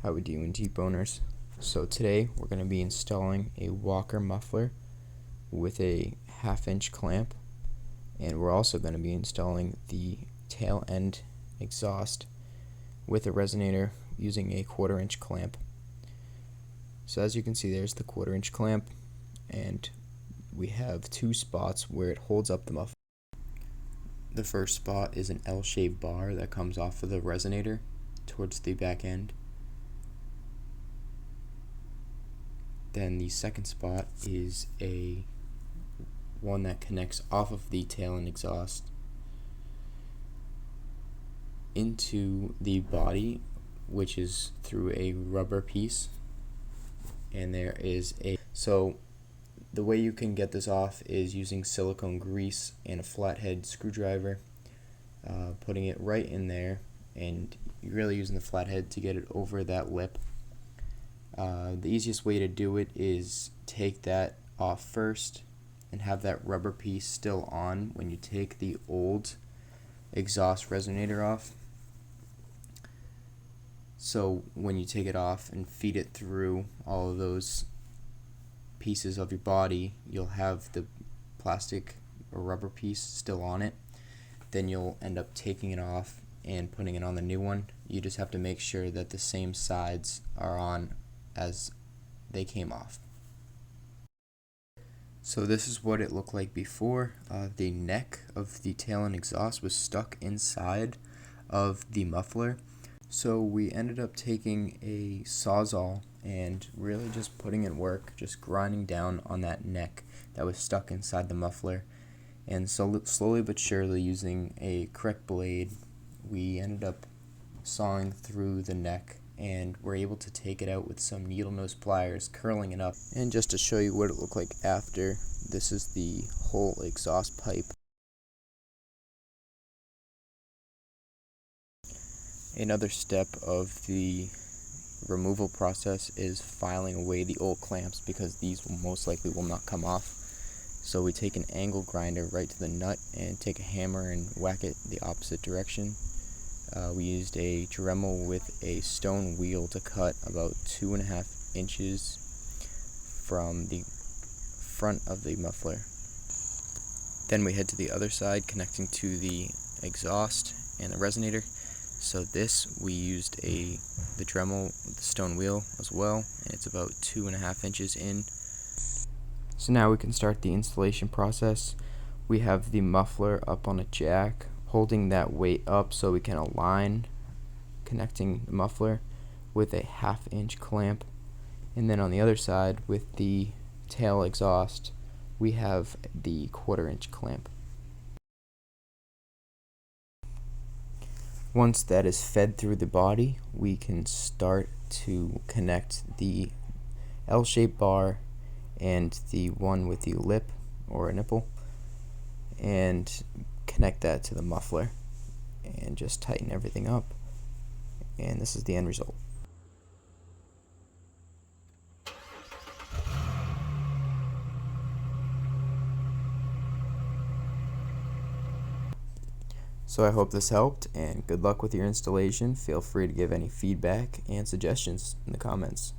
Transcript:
How we doing, Jeep owners? So today we're going to be installing a Walker muffler with a 1/2-inch clamp, and we're also going to be installing the tail end exhaust with a resonator using a 1/4-inch clamp. So as you can see, there's the 1/4-inch clamp, and we have two spots where it holds up the muffler. The first spot is an L-shaped bar that comes off of the resonator towards the back end. Then the second spot is one that connects off of the tail end exhaust into the body, which is through a rubber piece. And there is so the way you can get this off is using silicone grease and a flathead screwdriver, putting it right in there, and you're really using the flathead to get it over that lip. The easiest way to do it is take that off first and have that rubber piece still on when you take the old exhaust resonator off. So when you take it off and feed it through all of those pieces of your body, you'll have the plastic or rubber piece still on it. Then you'll end up taking it off and putting it on the new one. You just have to make sure that the same sides are on as they came off. So this is what it looked like before. The neck of the tail end exhaust was stuck inside of the muffler. So we ended up taking a Sawzall and really just putting in work, just grinding down on that neck that was stuck inside the muffler. And so slowly but surely, using a correct blade, we ended up sawing through the neck, and we're able to take it out with some needle nose pliers, curling it up. And just to show you what it looked like after, this is the whole exhaust pipe. Another step of the removal process is filing away the old clamps, because these most likely will not come off. So we take an angle grinder right to the nut and take a hammer and whack it the opposite direction. We used a Dremel with a stone wheel to cut about 2.5 inches from the front of the muffler. Then we head to the other side, connecting to the exhaust and the resonator. So this, we used the Dremel with the stone wheel as well, and it's about 2.5 inches in. So now we can start the installation process. We have the muffler up on a jack, holding that weight up so we can align, connecting the muffler with a 1/2-inch clamp. And then on the other side, with the tail exhaust, we have the 1/4-inch clamp. Once that is fed through the body, we can start to connect the L-shaped bar and the one with the lip or a nipple, and connect that to the muffler and just tighten everything up, and this is the end result. So I hope this helped, and good luck with your installation. Feel free to give any feedback and suggestions in the comments.